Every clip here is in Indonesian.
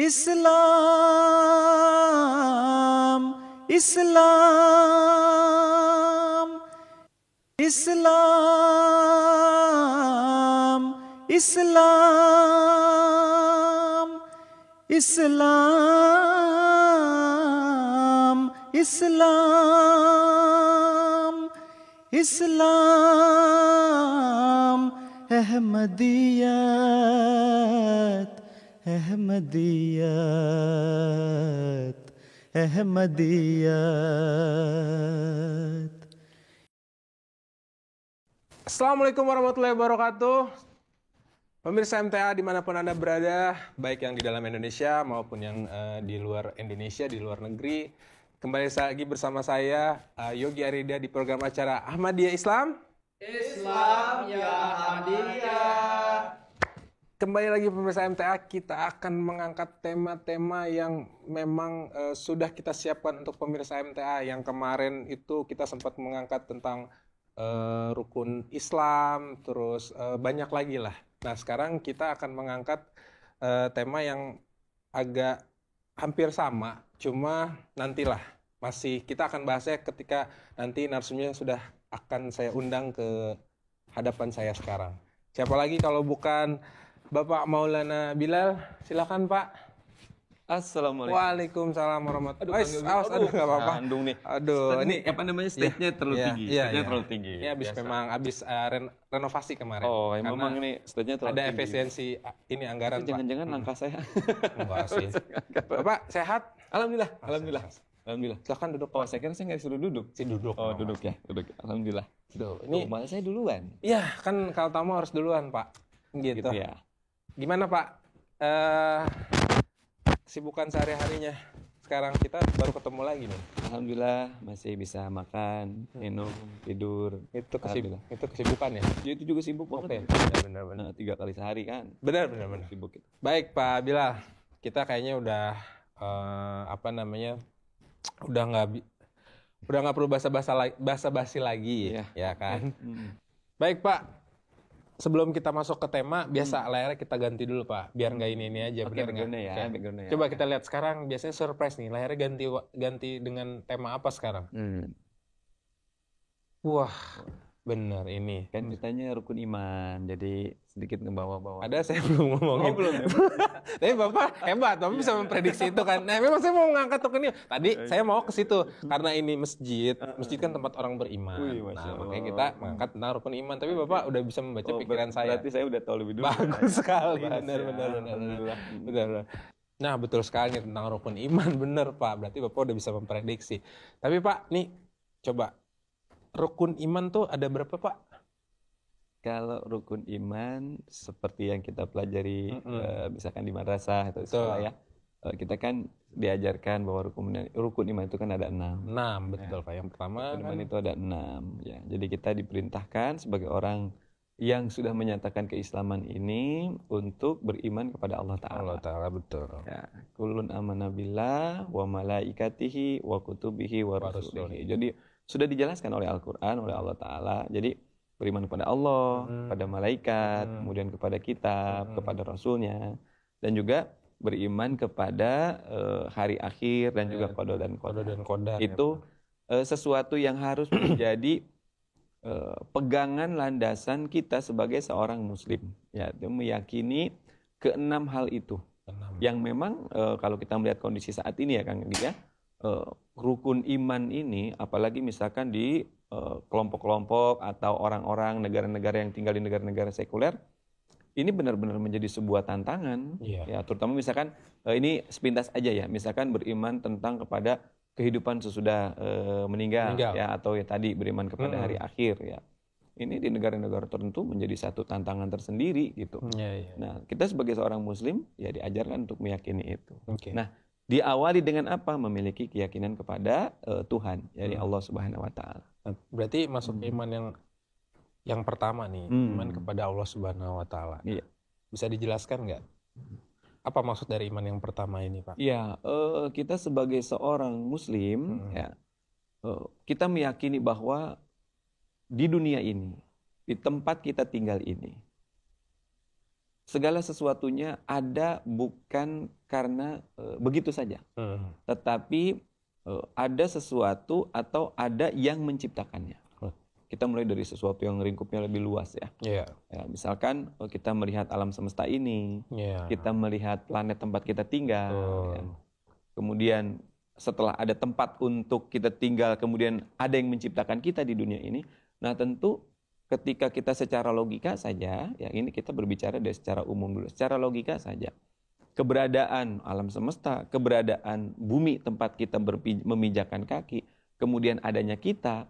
Islam, Islam, Islam, Islam, Islam, Islam, Islam, Ahmadiyat, Ahmadiyat, Ahmadiyat. Assalamualaikum warahmatullahi wabarakatuh. Pemirsa MTA dimanapun Anda berada, baik yang di dalam Indonesia maupun yang di luar Indonesia, di luar negeri. Kembali lagi bersama saya, Yogi Arida, di program acara Ahmadiyah Islam. Islam ya Ahmadiyah. Kembali lagi pemirsa MTA, kita akan mengangkat tema-tema yang memang sudah kita siapkan untuk pemirsa MTA. Yang kemarin itu kita sempat mengangkat tentang rukun Islam, terus banyak lagi lah. Nah, sekarang kita akan mengangkat tema yang agak hampir sama, cuma nantilah masih kita akan bahasnya ketika nanti narsumnya sudah akan saya undang ke hadapan saya sekarang. Siapa lagi kalau bukan Bapak Maulana Bilal? Silakan Pak. Assalamualaikum. Waalaikumsalam warahmatullahi wabarakatuh. Aduh, nggak apa-apa. Kandung nih. Aduh, ini apa namanya, stage-nya terlalu tinggi. Stage-nya terlalu tinggi. Ini habis renovasi kemarin. Oh, karena memang ini stage-nya terlalu ada tinggi. efisiensi ini anggaran, Pak. Jangan-jangan langkah saya. Enggak sih. Bapak sehat? Alhamdulillah, alhamdulillah. Alhamdulillah. Silakan duduk. Oh, saya kira saya nggak disuruh duduk. Duduk. Oh, duduk ya, duduk. Alhamdulillah. Ini malah saya duluan. iya, kan kalau tamu harus duluan, Pak. Gitu ya. Gimana, Pak? Kesibukan sehari-harinya. Sekarang kita baru ketemu lagi nih. Alhamdulillah masih bisa makan, minum, tidur. Itu kesibukan ya? Ya, itu juga sibuk banget. Benar. Nah, 3 kali sehari kan. Benar. Sibuk itu. Baik, Pak Bilal. Kita kayaknya udah udah nggak perlu basa-basi lagi, ya kan? Baik, Pak. Sebelum kita masuk ke tema, biasa layarnya kita ganti dulu, Pak. Biar nggak ini aja, Oke, benar nggak? ya, background-nya ya. Coba kita lihat sekarang, biasanya surprise nih. Layarnya ganti dengan tema apa sekarang? Wah, bener ini. Kan ditanya rukun iman, jadi sedikit ngebawa-bawa. Ada, saya belum ngomongin. Oh, belum. Tapi Bapak hebat, Bapak bisa memprediksi itu kan. Nah, memang saya mau mengangkat rukun ini. Tadi saya mau ke situ karena ini masjid. Masjid kan tempat orang beriman. Nah, makanya kita mengangkat tentang rukun iman. Tapi Bapak udah bisa membaca pikiran saya. Berarti saya udah tahu lebih dulu. Bagus sekali, benar. Alhamdulillah. Nah, betul sekali tentang rukun iman, benar Pak. Berarti Bapak udah bisa memprediksi. Tapi Pak, nih coba rukun iman tuh ada berapa, Pak? Kalau rukun iman seperti yang kita pelajari misalkan di madrasah atau sekolah ya, kita kan diajarkan bahwa rukun iman itu kan ada 6. 6, betul Pak. Yang pertama rukun iman itu ada 6 ya. Jadi kita diperintahkan sebagai orang yang sudah menyatakan keislaman ini untuk beriman kepada Allah Ta'ala. Allah Ta'ala, betul. Ya, kullun amana billah wa malaikatihi wa kutubihi wa rusulihi. Jadi sudah dijelaskan oleh Al-Qur'an, oleh Allah Ta'ala. Jadi beriman kepada Allah, kepada malaikat, kemudian kepada kitab, kepada rasulnya, dan juga beriman kepada hari akhir dan juga qada dan qadar. Itu sesuatu yang harus menjadi pegangan landasan kita sebagai seorang muslim, ya, meyakini ke-6 hal itu. Yang memang kalau kita melihat kondisi saat ini ya Kang Edi ya, rukun iman ini apalagi misalkan di kelompok-kelompok atau orang-orang negara-negara yang tinggal di negara-negara sekuler, ini benar-benar menjadi sebuah tantangan. Ya, terutama misalkan ini sepintas aja ya, misalkan beriman tentang kepada kehidupan sesudah meninggal ya, atau ya tadi beriman kepada hari akhir ya. Ini di negara-negara tertentu menjadi satu tantangan tersendiri gitu. Nah, kita sebagai seorang muslim ya diajarkan untuk meyakini itu. Nah, diawali dengan apa? Memiliki keyakinan kepada Tuhan, yakni Allah Subhanahu wa Ta'ala. Berarti masuk iman yang pertama nih, iman kepada Allah Subhanahu wa Ta'ala. Iya. Bisa dijelaskan nggak? Apa maksud dari iman yang pertama ini, Pak? Iya, kita sebagai seorang muslim ya, kita meyakini bahwa di dunia ini, di tempat kita tinggal ini, segala sesuatunya ada bukan karena begitu saja, tetapi ada sesuatu atau ada yang menciptakannya. Kita mulai dari sesuatu yang lingkupnya lebih luas ya. Iya. Ya, misalkan kita melihat alam semesta ini, kita melihat planet tempat kita tinggal. Ya. Kemudian setelah ada tempat untuk kita tinggal, kemudian ada yang menciptakan kita di dunia ini. Nah tentu ketika kita secara logika saja, ya ini kita berbicara dari secara umum dulu, secara logika saja. Keberadaan alam semesta, keberadaan bumi tempat kita memijakkan kaki, kemudian adanya kita,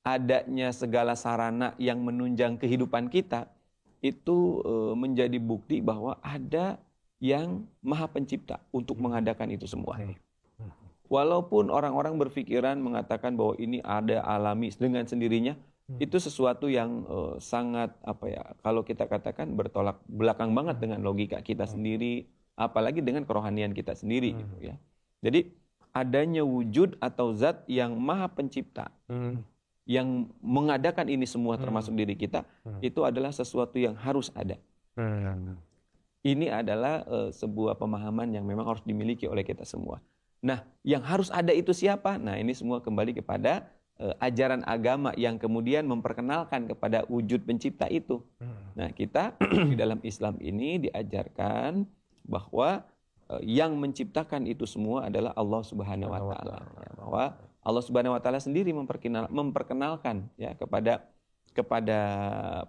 adanya segala sarana yang menunjang kehidupan kita, itu menjadi bukti bahwa ada yang maha pencipta untuk mengadakan itu semua. Walaupun orang-orang berpikiran mengatakan bahwa ini ada alami dengan sendirinya, itu sesuatu yang sangat kalau kita katakan bertolak belakang banget dengan logika kita sendiri, apalagi dengan kerohanian kita sendiri gitu ya. Jadi adanya wujud atau zat yang maha pencipta, yang mengadakan ini semua termasuk diri kita, itu adalah sesuatu yang harus ada. Ini adalah sebuah pemahaman yang memang harus dimiliki oleh kita semua. Nah, yang harus ada itu siapa? Nah, ini semua kembali kepada ajaran agama yang kemudian memperkenalkan kepada wujud pencipta itu. Nah, kita di dalam Islam ini diajarkan bahwa yang menciptakan itu semua adalah Allah Subhanahu wa taala. Ya, bahwa Allah Subhanahu wa taala sendiri memperkenalkan ya kepada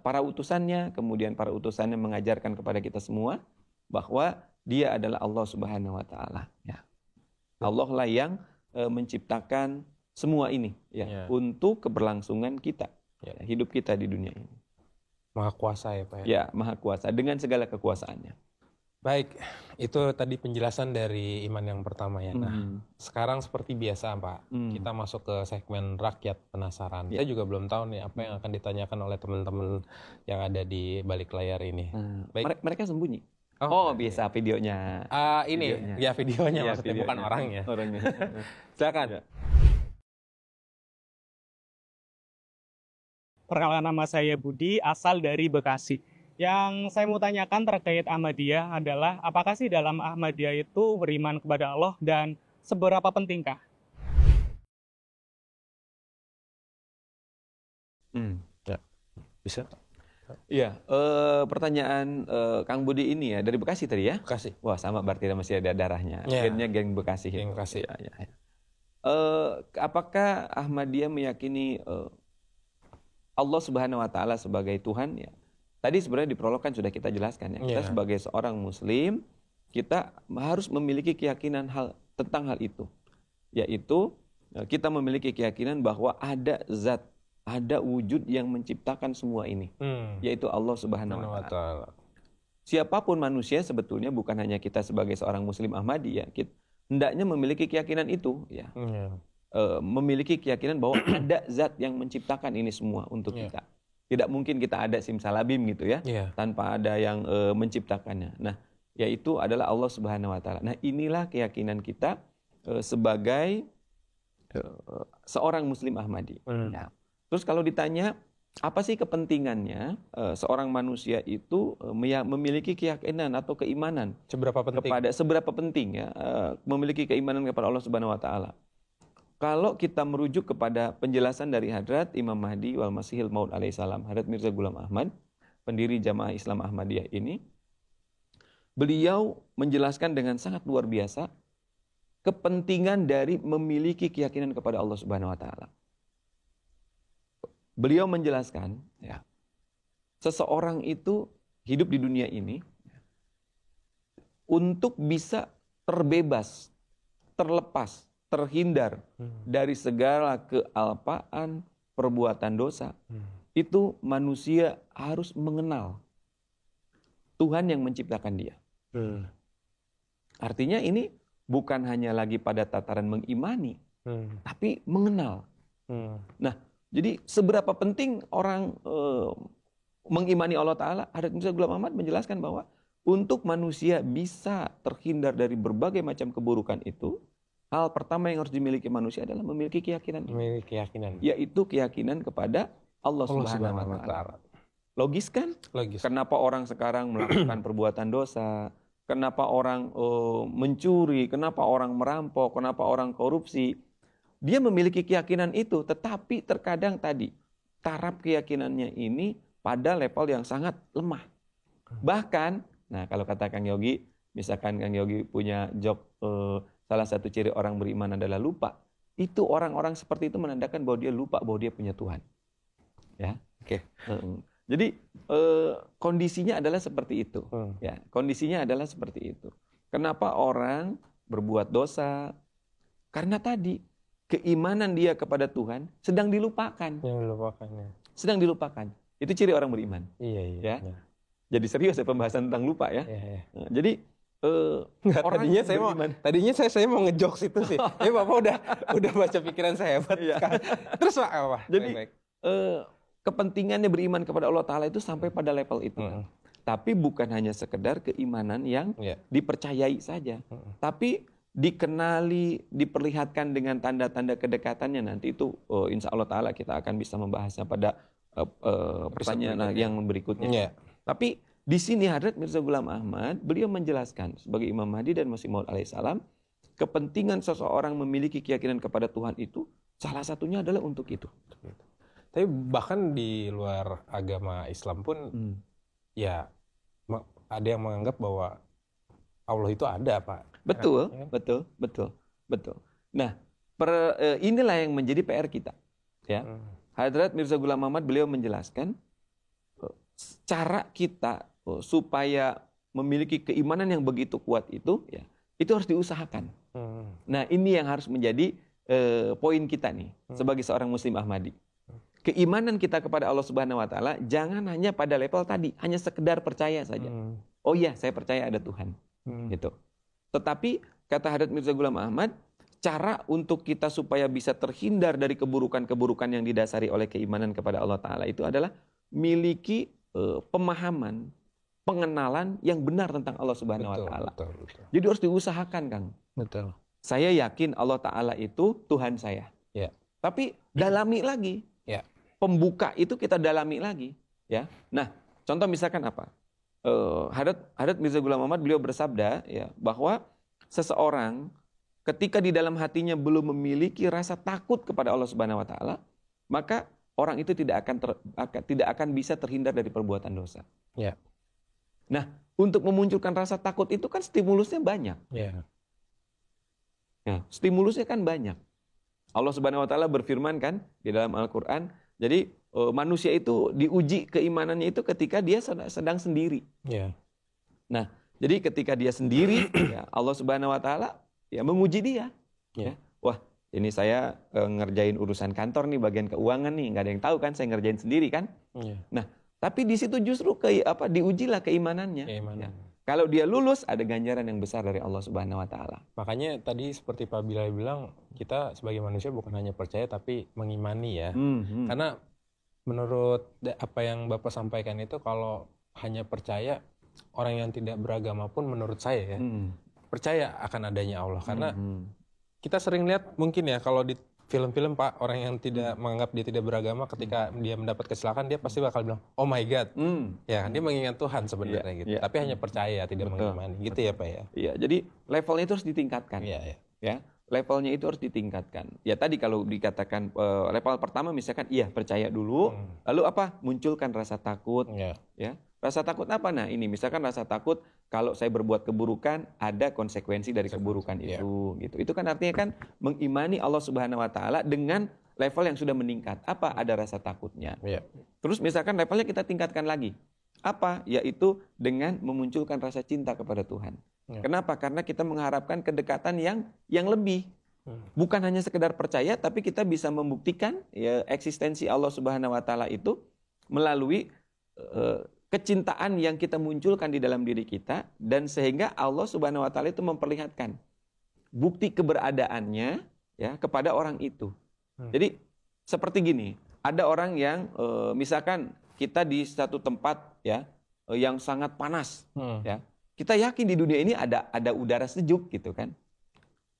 para utusannya, kemudian para utusannya mengajarkan kepada kita semua bahwa Dia adalah Allah Subhanahu wa taala ya. Allah lah yang menciptakan semua ini ya untuk keberlangsungan kita, hidup kita di dunia ini. Maha kuasa ya Pak ya? Ya, maha kuasa dengan segala kekuasaannya. Baik, itu tadi penjelasan dari iman yang pertama ya. Nah, sekarang seperti biasa Pak, kita masuk ke segmen rakyat penasaran. Saya juga belum tahu nih apa yang akan ditanyakan oleh teman-teman yang ada di balik layar ini. Baik. Mereka sembunyi. Oh, bisa videonya. Ini ya videonya Ya, maksudnya, videonya. bukan orangnya. Orangnya. Silakan. Ya. Perkenalkan, nama saya Budi, asal dari Bekasi. Yang saya mau tanyakan terkait Ahmadiyah adalah, apakah sih dalam Ahmadiyah itu beriman kepada Allah dan seberapa pentingkah? Ya, bisa. Iya, pertanyaan Kang Budi ini ya dari Bekasi tadi ya? Bekasi. Wah, sama berarti masih ada darahnya. Ya. Gennya geng Bekasi. Geng Bekasi. Ya. Apakah Ahmadiyah meyakini Allah Subhanahu wa taala sebagai Tuhan ya? Tadi sebenarnya di prolog kan sudah kita jelaskan ya. Kita sebagai seorang muslim, kita harus memiliki keyakinan tentang hal itu. Yaitu kita memiliki keyakinan bahwa ada zat, ada wujud yang menciptakan semua ini, yaitu Allah Subhanahu wa taala. Siapapun manusia sebetulnya, bukan hanya kita sebagai seorang muslim Ahmadiyah, kita hendaknya memiliki keyakinan itu ya. Memiliki keyakinan bahwa ada zat yang menciptakan ini semua untuk kita. Tidak mungkin kita ada simsalabim gitu ya, tanpa ada yang menciptakannya. Nah, yaitu adalah Allah Subhanahu wa taala. Nah, inilah keyakinan kita sebagai seorang muslim Ahmadi. Ya. Terus kalau ditanya apa sih kepentingannya seorang manusia itu memiliki keyakinan atau keimanan seberapa penting ya memiliki keimanan kepada Allah Subhanahu wa taala. Kalau kita merujuk kepada penjelasan dari Hadrat Imam Mahdi wal Masihil Maud alaihissalam, Hadrat Mirza Ghulam Ahmad, pendiri Jamaah Islam Ahmadiyah ini, beliau menjelaskan dengan sangat luar biasa kepentingan dari memiliki keyakinan kepada Allah Subhanahu wa taala. Beliau menjelaskan ya, seseorang itu hidup di dunia ini untuk bisa terbebas, terlepas, terhindar dari segala kealpaan, perbuatan dosa. Itu manusia harus mengenal Tuhan yang menciptakan dia. Artinya ini bukan hanya lagi pada tataran mengimani, tapi mengenal. Nah, jadi seberapa penting orang mengimani Allah Ta'ala, Hadrat Mirza Ghulam Ahmad menjelaskan bahwa untuk manusia bisa terhindar dari berbagai macam keburukan itu, hal pertama yang harus dimiliki manusia adalah memiliki keyakinan. Memiliki keyakinan. Yaitu keyakinan kepada Allah Subhanahu wa taala. Logis kan? Logis. Kenapa orang sekarang melakukan perbuatan dosa? Kenapa orang mencuri? Kenapa orang merampok? Kenapa orang korupsi? Dia memiliki keyakinan itu, tetapi terkadang tadi taraf keyakinannya ini pada level yang sangat lemah. Bahkan, nah kalau kata Kang Yogi, misalkan Kang Yogi punya job, salah satu ciri orang beriman adalah lupa. Itu orang-orang seperti itu menandakan bahwa dia lupa bahwa dia punya Tuhan. Ya, oke. Jadi kondisinya adalah seperti itu. Ya, kondisinya adalah seperti itu. Kenapa orang berbuat dosa? Karena tadi keimanan dia kepada Tuhan sedang dilupakan. Yang dilupakannya. Sedang dilupakan. Itu ciri orang beriman. Iya. Ya. Jadi serius ya pembahasan tentang lupa ya. Iya. Nah, jadi orang tadinya saya mau ngejokes itu sih. Bapak udah baca pikiran saya hebat. Iya. Terus Pak, apa? Jadi Baik. kepentingannya beriman kepada Allah Ta'ala itu sampai pada level itu. Tapi bukan hanya sekedar keimanan yang dipercayai saja. Tapi dikenali, diperlihatkan dengan tanda-tanda kedekatannya. Nanti itu insya Allah Ta'ala kita akan bisa membahasnya pada pertanyaan yang berikutnya. Yeah. Tapi di sini Hadrat Mirza Ghulam Ahmad, beliau menjelaskan sebagai Imam Mahdi dan Masih Maud alaihissalam, kepentingan seseorang memiliki keyakinan kepada Tuhan itu salah satunya adalah untuk itu. Tapi bahkan di luar agama Islam pun ya ada yang menganggap bahwa Allah itu ada, Pak. Betul. Nah, inilah yang menjadi PR kita. Ya. Hadrat Mirza Ghulam Ahmad beliau menjelaskan cara kita supaya memiliki keimanan yang begitu kuat itu, ya, itu harus diusahakan. Nah, ini yang harus menjadi poin kita nih sebagai seorang Muslim Ahmadi. Keimanan kita kepada Allah Subhanahu Wa Taala jangan hanya pada level tadi, hanya sekedar percaya saja. Oh iya, saya percaya ada Tuhan, gitu. Tetapi kata Hadrat Mirza Ghulam Ahmad, cara untuk kita supaya bisa terhindar dari keburukan-keburukan yang didasari oleh keimanan kepada Allah Ta'ala itu adalah miliki pemahaman, pengenalan yang benar tentang Allah Subhanahu Wa Ta'ala. Betul. Jadi harus diusahakan, Kang. Betul. Saya yakin Allah Ta'ala itu Tuhan saya. Ya. Tapi dalami lagi. Ya. Pembuka itu kita dalami lagi. Ya. Nah, contoh misalkan apa? Hadrat Mirza Ghulam Ahmad beliau bersabda ya bahwa seseorang ketika di dalam hatinya belum memiliki rasa takut kepada Allah Subhanahu Wa Taala, maka orang itu tidak akan bisa terhindar dari perbuatan dosa. Ya. Nah, untuk memunculkan rasa takut itu kan stimulusnya banyak. Ya. Ya, stimulusnya kan banyak. Allah Subhanahu Wa Taala berfirman kan di dalam Al-Quran. Jadi manusia itu diuji keimanannya itu ketika dia sedang sendiri. Ya. Nah, jadi ketika dia sendiri, ya, Allah Subhanahu Wa Taala ya menguji dia. Ya. Wah, ini saya ngerjain urusan kantor nih, bagian keuangan nih, nggak ada yang tahu kan, saya ngerjain sendiri kan. Ya. Nah, tapi di situ justru diujilah keimanannya. Keimanan. Ya. Kalau dia lulus, ada ganjaran yang besar dari Allah Subhanahu Wa Taala. Makanya tadi seperti Pak Bilal bilang, kita sebagai manusia bukan hanya percaya tapi mengimani ya. Karena menurut apa yang Bapak sampaikan itu, kalau hanya percaya, orang yang tidak beragama pun menurut saya ya, percaya akan adanya Allah. Karena kita sering lihat mungkin ya kalau di film-film Pak, orang yang tidak menganggap dia tidak beragama, ketika dia mendapat kecelakaan dia pasti bakal bilang, oh my God. Ya, dia mengingat Tuhan sebenarnya gitu. Tapi hanya percaya, tidak mengimani. Gitu ya Pak ya. Iya, jadi levelnya itu harus ditingkatkan. Iya. Ya, levelnya itu harus ditingkatkan. Ya tadi kalau dikatakan level pertama misalkan iya percaya dulu, lalu apa? Munculkan rasa takut. Ya. Rasa takut apa? Nah, ini misalkan rasa takut kalau saya berbuat keburukan ada konsekuensi dari keburukan itu gitu. Itu kan artinya kan mengimani Allah Subhanahu Wa Taala dengan level yang sudah meningkat. Apa? Ada rasa takutnya. Terus misalkan levelnya kita tingkatkan lagi. Apa? Yaitu dengan memunculkan rasa cinta kepada Tuhan. Kenapa? Karena kita mengharapkan kedekatan yang lebih. Bukan hanya sekedar percaya, tapi kita bisa membuktikan ya eksistensi Allah Subhanahu Wa Taala itu melalui kecintaan yang kita munculkan di dalam diri kita, dan sehingga Allah Subhanahu Wa Taala itu memperlihatkan bukti keberadaannya ya kepada orang itu. Jadi seperti gini, ada orang yang misalkan kita di satu tempat ya yang sangat panas ya. Kita yakin di dunia ini ada udara sejuk gitu kan.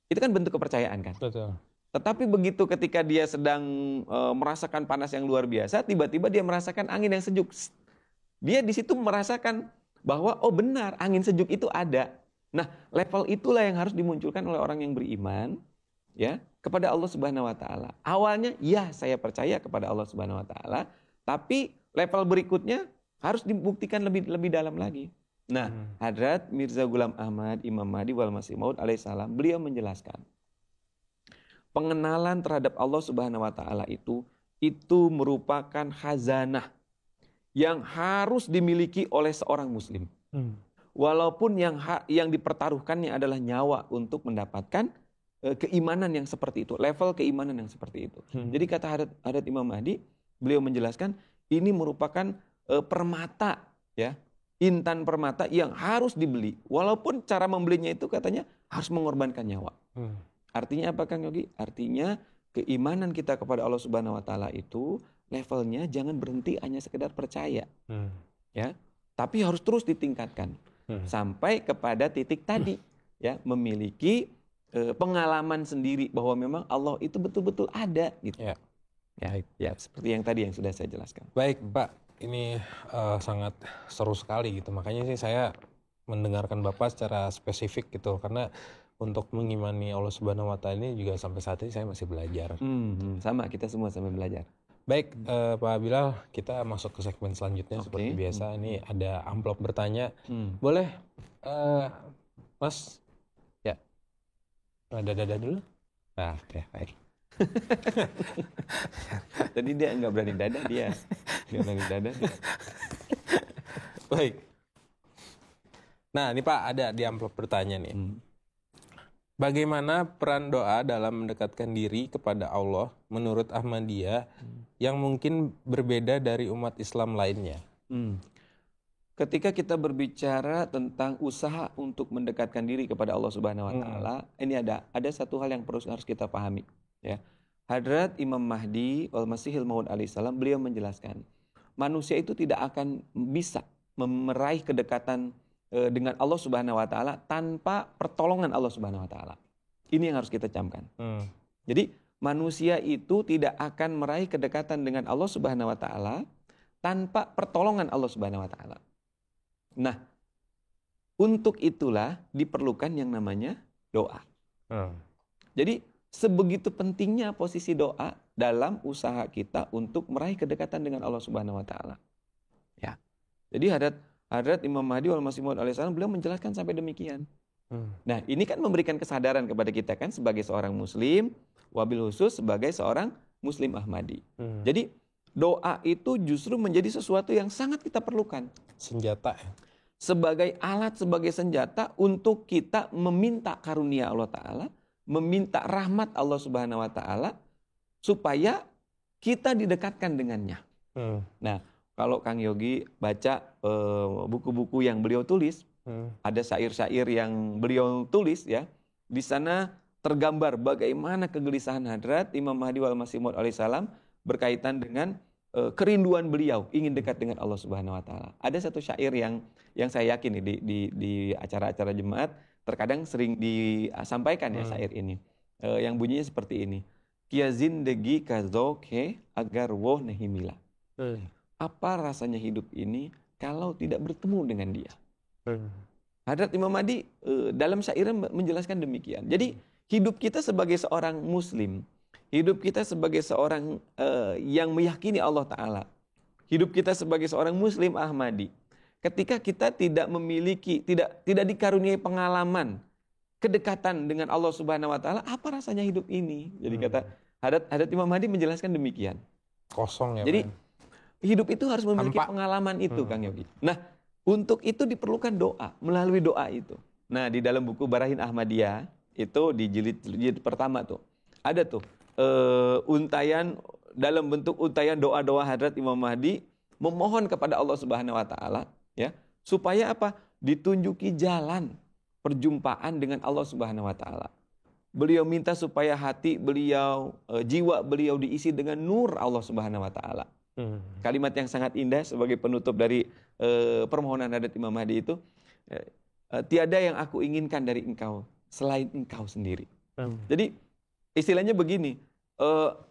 Itu kan bentuk kepercayaan kan. Betul. Tetapi begitu ketika dia sedang merasakan panas yang luar biasa, tiba-tiba dia merasakan angin yang sejuk. Dia di situ merasakan bahwa oh benar, angin sejuk itu ada. Nah, level itulah yang harus dimunculkan oleh orang yang beriman ya kepada Allah Subhanahu wa taala. Awalnya ya saya percaya kepada Allah Subhanahu wa taala, tapi level berikutnya harus dibuktikan lebih dalam lagi. Nah, Hadrat Mirza Ghulam Ahmad Imam Mahdi wal Masih Maud alaihissalam beliau menjelaskan pengenalan terhadap Allah Subhanahu wa taala itu merupakan khazanah yang harus dimiliki oleh seorang muslim. Walaupun yang dipertaruhkannya adalah nyawa untuk mendapatkan keimanan yang seperti itu, level keimanan yang seperti itu. Jadi kata Hadrat Imam Mahdi, beliau menjelaskan ini merupakan permata ya, intan permata yang harus dibeli. Walaupun cara membelinya itu katanya harus mengorbankan nyawa. Artinya apa Kang Yogi? Artinya keimanan kita kepada Allah Subhanahu wa taala itu levelnya jangan berhenti hanya sekedar percaya. Ya, tapi harus terus ditingkatkan sampai kepada titik tadi ya, memiliki pengalaman sendiri bahwa memang Allah itu betul-betul ada gitu. Ya. Ya, seperti yang tadi yang sudah saya jelaskan. Baik, Pak. Ini sangat seru sekali gitu. Makanya sih saya mendengarkan Bapak secara spesifik gitu, karena untuk mengimani Allah Subhanahu wa taala ini juga sampai saat ini saya masih belajar. Sama, kita semua sampai belajar. Baik, Pak Bilal, kita masuk ke segmen selanjutnya. Seperti biasa. Ini ada amplop bertanya. Boleh, Mas? Ya, dada dulu. Nah, oke, baik. Tadi dia nggak berani dada dia. Dia berani dada. Baik. Nah, ini Pak ada di amplop bertanya nih. Bagaimana peran doa dalam mendekatkan diri kepada Allah menurut Ahmadiyah yang mungkin berbeda dari umat Islam lainnya? Ketika kita berbicara tentang usaha untuk mendekatkan diri kepada Allah Subhanahu wa taala, ini ada satu hal yang harus kita pahami, ya. Hadrat Imam Mahdi wal Masihil Maud alaihissalam beliau menjelaskan, manusia itu tidak akan bisa meraih kedekatan dengan Allah Subhanahu wa taala tanpa pertolongan Allah Subhanahu wa taala. Ini yang harus kita camkan. Jadi manusia itu tidak akan meraih kedekatan dengan Allah Subhanahu wa taala tanpa pertolongan Allah Subhanahu wa taala. Nah, untuk itulah diperlukan yang namanya doa. Jadi sebegitu pentingnya posisi doa dalam usaha kita untuk meraih kedekatan dengan Allah Subhanahu wa taala. Ya. Jadi Hadrat Imam Mahdi wal Masih Maud alaihissalam beliau menjelaskan sampai demikian. Nah, ini kan memberikan kesadaran kepada kita kan sebagai seorang muslim, wabil khusus sebagai seorang muslim Ahmadi. Jadi doa itu justru menjadi sesuatu yang sangat kita perlukan. Senjata. Sebagai alat, sebagai senjata untuk kita meminta karunia Allah Ta'ala, meminta rahmat Allah Subhanahu wa Ta'ala, supaya kita didekatkan dengannya. Nah, kalau Kang Yogi baca buku-buku yang beliau tulis, ada syair-syair yang beliau tulis ya, di sana tergambar bagaimana kegelisahan Hadrat Imam Mahdi wal Masih Maud alaihissalam berkaitan dengan kerinduan beliau ingin dekat dengan Allah Subhanahu wa taala. Ada satu syair yang saya yakin di acara-acara jemaat terkadang sering disampaikan ya syair ini. Yang bunyinya seperti ini. Kia zindagi ka zauke agar woh nehimila. Apa rasanya hidup ini kalau tidak bertemu dengan dia? Hadrat Imam Mahdi dalam syairnya menjelaskan demikian. Jadi hidup kita sebagai seorang muslim, hidup kita sebagai seorang yang meyakini Allah Ta'ala, hidup kita sebagai seorang muslim Ahmadi, ketika kita tidak memiliki, tidak dikaruniai pengalaman kedekatan dengan Allah Subhanahu wa taala, apa rasanya hidup ini? Jadi kata Hadrat Imam Mahdi menjelaskan demikian. Kosong ya. Jadi hidup itu harus memiliki pengalaman itu, Kang Yogi. Nah, untuk itu diperlukan doa, melalui doa itu. Nah, di dalam buku Barahin Ahmadiyah itu di jilid pertama tuh ada tuh untayan dalam bentuk untayan doa-doa Hadrat Imam Mahdi memohon kepada Allah Subhanahu wa taala ya, supaya apa? Ditunjuki jalan perjumpaan dengan Allah Subhanahu wa taala. Beliau minta supaya hati beliau, jiwa beliau diisi dengan nur Allah Subhanahu wa taala. Kalimat yang sangat indah sebagai penutup dari permohonan Hadrat Imam Mahdi itu, tiada yang aku inginkan dari engkau selain engkau sendiri. Jadi istilahnya begini,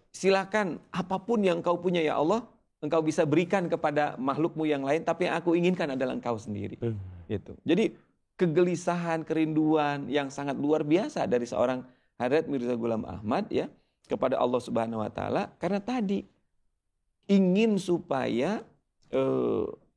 silakan apapun yang kau punya ya Allah, engkau bisa berikan kepada makhlukmu yang lain, tapi yang aku inginkan adalah engkau sendiri. Gitu. Jadi kegelisahan, kerinduan yang sangat luar biasa dari seorang Hadrat Mirza Ghulam Ahmad ya kepada Allah Subhanahu wa taala, karena tadi ingin supaya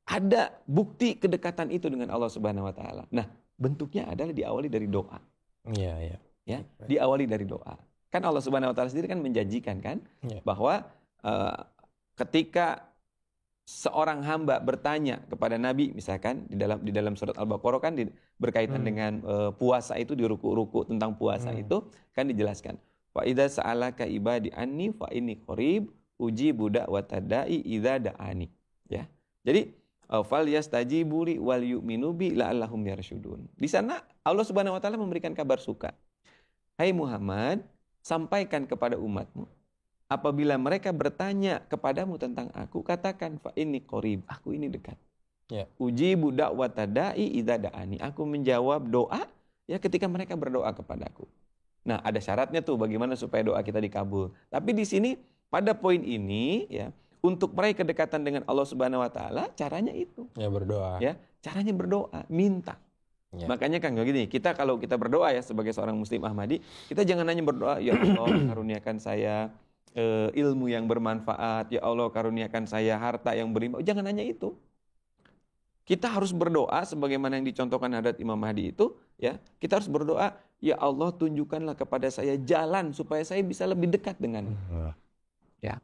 ada bukti kedekatan itu dengan Allah Subhanahu wa taala. Nah, bentuknya adalah diawali dari doa. Iya. Ya, diawali dari doa. Kan Allah Subhanahu wa taala sendiri kan menjanjikan kan bahwa ketika seorang hamba bertanya kepada Nabi, misalkan di dalam surat Al-Baqarah kan berkaitan dengan puasa itu, di ruku-ruku tentang puasa itu kan dijelaskan. Wa idza sa'alaka ibadi anni fa inni qarib ujibu da'watad da'i idza da'ani. Ya. Jadi fal yastajibu li wal yu'minu bi la'allahum yarsyudun. Di sana Allah Subhanahu wa taala memberikan kabar suka. Hai Muhammad, sampaikan kepada umatmu, apabila mereka bertanya kepadamu tentang aku, katakan fa inni qarib, aku ini dekat. Ya. Ujibu da'watad da'i idza da'ani. Aku menjawab doa ya ketika mereka berdoa kepadaku. Nah, ada syaratnya tuh bagaimana supaya doa kita dikabul. Tapi di sini pada poin ini ya, untuk meraih kedekatan dengan Allah Subhanahu wa taala, caranya itu. Ya, berdoa. Ya, caranya berdoa, minta. Ya. Makanya kan gini, kita kalau kita berdoa ya sebagai seorang muslim Ahmadi, kita jangan hanya berdoa, ya Allah karuniakan saya ilmu yang bermanfaat, ya Allah karuniakan saya harta yang berlimpah. Jangan hanya itu. Kita harus berdoa sebagaimana yang dicontohkan Hadrat Imam Mahdi itu, ya. Kita harus berdoa, ya Allah tunjukkanlah kepada saya jalan supaya saya bisa lebih dekat denganmu. Ya.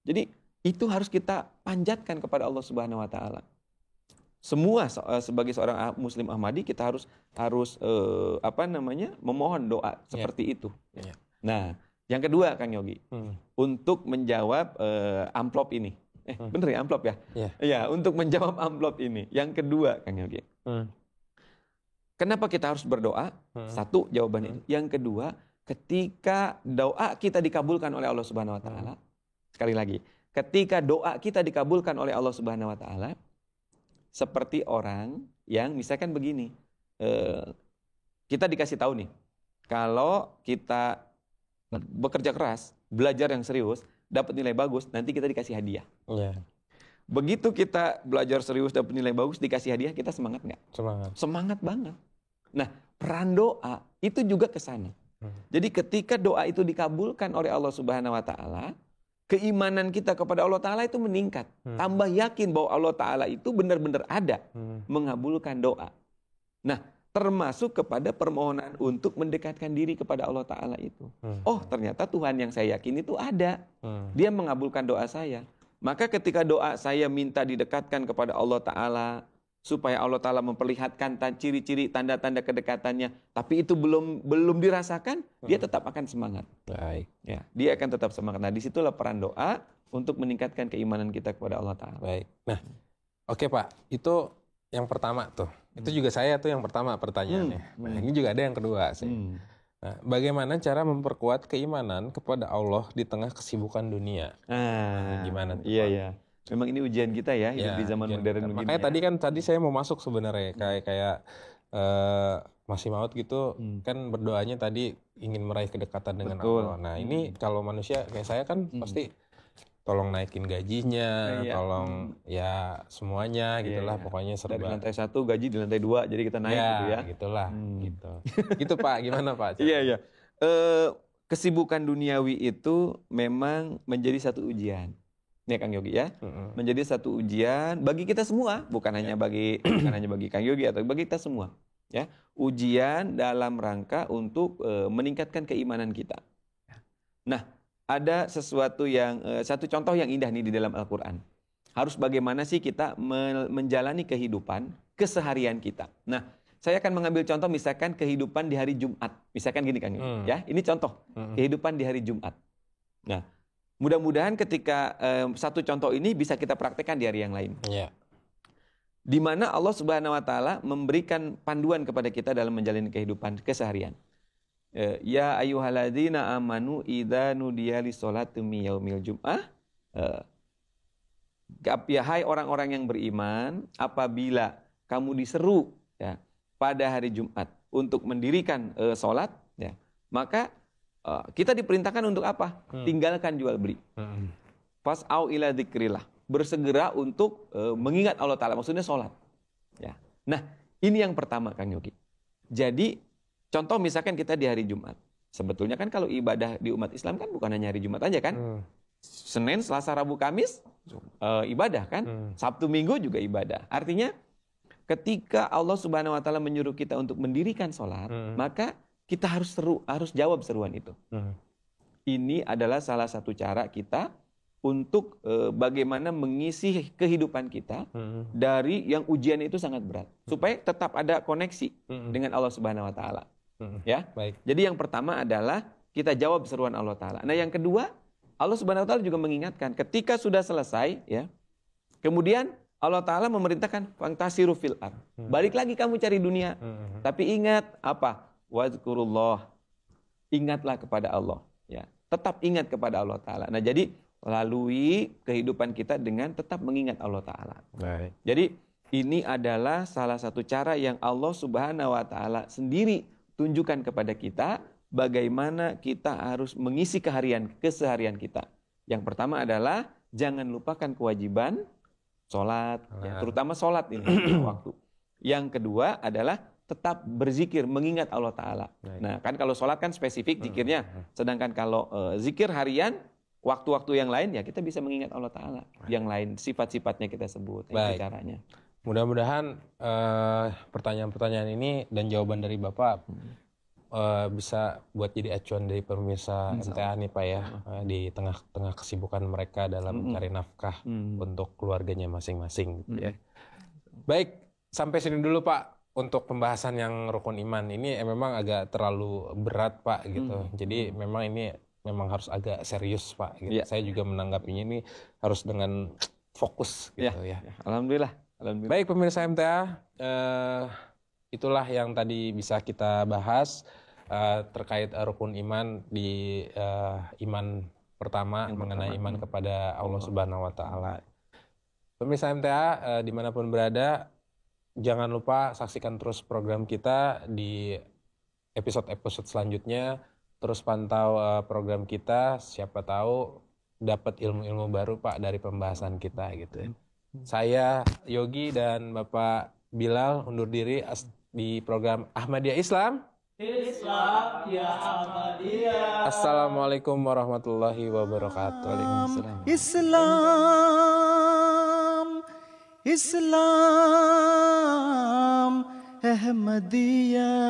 Jadi itu harus kita panjatkan kepada Allah Subhanahu wa taala. Semua sebagai seorang muslim Ahmadi kita harus memohon doa seperti itu. Ya. Nah, yang kedua Kang Yogi, untuk menjawab amplop ini. Bener ya amplop ya? Ya, untuk menjawab amplop ini. Yang kedua Kang Yogi. Kenapa kita harus berdoa? Satu jawabannya itu. Yang kedua, ketika doa kita dikabulkan oleh Allah Subhanahu wa taala. Sekali lagi, ketika doa kita dikabulkan oleh Allah Subhanahu wa taala, seperti orang yang misalkan begini, kita dikasih tahu nih, kalau kita bekerja keras, belajar yang serius, dapat nilai bagus, nanti kita dikasih hadiah. Begitu kita belajar serius, dapat nilai bagus, dikasih hadiah, kita semangat nggak? Semangat banget. Nah, peran doa itu juga ke sana. Jadi ketika doa itu dikabulkan oleh Allah Subhanahu wa taala, keimanan kita kepada Allah Ta'ala itu meningkat. Tambah yakin bahwa Allah Ta'ala itu benar-benar ada mengabulkan doa. Nah, termasuk kepada permohonan untuk mendekatkan diri kepada Allah Ta'ala itu. Oh, ternyata Tuhan yang saya yakin itu ada. Dia mengabulkan doa saya. Maka ketika doa saya minta didekatkan kepada Allah Ta'ala, supaya Allah Ta'ala memperlihatkan ciri-ciri tanda-tanda kedekatannya, tapi itu belum dirasakan, dia tetap akan semangat. Baik. Ya, dia akan tetap semangat. Nah, disitulah peran doa untuk meningkatkan keimanan kita kepada Allah Ta'ala. Baik. Nah, oke Pak, itu yang pertama tuh. Itu juga saya tuh yang pertama pertanyaannya. Nah, ini juga ada yang kedua sih. Nah, bagaimana cara memperkuat keimanan kepada Allah di tengah kesibukan dunia? Gimana tuh, iya, Pak? iya. Memang ini ujian kita ya, hidup di zaman modern begini. Makanya tadi saya mau masuk sebenarnya kayak Masih Maud gitu kan berdoanya tadi ingin meraih kedekatan dengan Allah. Nah, ini kalau manusia kayak saya kan pasti tolong naikin gajinya, tolong ya semuanya gitulah pokoknya serba. Dari lantai 1 gaji di lantai 2 jadi kita naik gitu ya. Gitulah gitu. Gitu Pak, gimana Pak? Iya. Kesibukan duniawi itu memang menjadi satu ujian. Nih Kang Yogi ya, menjadi satu ujian bagi kita semua, bukan hanya bagi Kang Yogi atau bagi kita semua, ya. Ujian dalam rangka untuk meningkatkan keimanan kita. Nah, ada sesuatu satu contoh yang indah nih di dalam Al-Qur'an. Harus bagaimana sih kita menjalani kehidupan keseharian kita. Nah, saya akan mengambil contoh misalkan kehidupan di hari Jumat. Misalkan gini Kang Yogi, ya. Ini contoh kehidupan di hari Jumat. Nah, mudah-mudahan ketika satu contoh ini bisa kita praktekkan di hari yang lain. Di mana Allah Subhanahu wa taala memberikan panduan kepada kita dalam menjalani kehidupan keseharian. Ya ayyuhalladzina amanu idza nudiya lis-sholati min yaumil jum'ah. Ya hai orang-orang yang beriman, apabila kamu diseru ya pada hari Jumat untuk mendirikan sholat, ya, maka kita diperintahkan untuk apa? Tinggalkan jual beli. Fas'au ila dzikrillah. bersegera untuk mengingat Allah Ta'ala, maksudnya sholat. Ya. Nah, ini yang pertama Kang Yogi. Jadi, contoh misalkan kita di hari Jumat. Sebetulnya kan kalau ibadah di umat Islam kan bukan hanya hari Jumat aja kan. Senin, Selasa, Rabu, Kamis ibadah kan. Sabtu, Minggu juga ibadah. Artinya ketika Allah Subhanahu wa taala menyuruh kita untuk mendirikan sholat, maka kita harus jawab seruan itu. Ini adalah salah satu cara kita untuk bagaimana mengisi kehidupan kita dari yang ujian itu sangat berat, supaya tetap ada koneksi dengan Allah Subhanahu wa taala. Ya. Baik. Jadi yang pertama adalah kita jawab seruan Allah Ta'ala. Nah yang kedua, Allah Subhanahu wa taala juga mengingatkan ketika sudah selesai, ya, kemudian Allah Ta'ala memerintahkan fantasiru fil ard. Balik lagi kamu cari dunia. Tapi ingat apa? Wazkurullah. Ingatlah kepada Allah. Ya. Tetap ingat kepada Allah Ta'ala. Nah jadi lalui kehidupan kita dengan tetap mengingat Allah Ta'ala. Baik. Jadi ini adalah salah satu cara yang Allah Subhanahu wa taala sendiri tunjukkan kepada kita bagaimana kita harus mengisi keseharian kita. Yang pertama adalah jangan lupakan kewajiban sholat, ya, terutama sholat ini waktu. Yang kedua adalah tetap berzikir, mengingat Allah Ta'ala. Nah kan kalau sholat kan spesifik zikirnya, sedangkan kalau zikir harian, waktu-waktu yang lain ya kita bisa mengingat Allah Ta'ala. Yang lain sifat-sifatnya kita sebut, itu caranya. Mudah-mudahan pertanyaan-pertanyaan ini dan jawaban dari Bapak bisa buat jadi acuan dari pemirsa MTA nih Pak ya, di tengah-tengah kesibukan mereka dalam mencari nafkah untuk keluarganya masing-masing gitu ya. Baik, sampai sini dulu Pak untuk pembahasan yang rukun iman. Ini memang agak terlalu berat Pak gitu. Jadi memang ini harus agak serius Pak gitu. Saya juga menanggapinya ini harus dengan fokus gitu ya. Alhamdulillah. Baik pemirsa MTA, itulah yang tadi bisa kita bahas terkait rukun iman di iman pertama mengenai iman kepada Allah Subhanahu wa taala. Pemirsa MTA dimanapun berada, jangan lupa saksikan terus program kita di episode-episode selanjutnya. Terus pantau program kita, siapa tahu dapat ilmu-ilmu baru Pak dari pembahasan kita gitu ya. Saya Yogi dan Bapak Bilal undur diri di program Ahmadiyah Islam. Islam ya Ahmadiyah. Assalamualaikum warahmatullahi wabarakatuh. Waalaikumsalam. Islam Ahmadiyat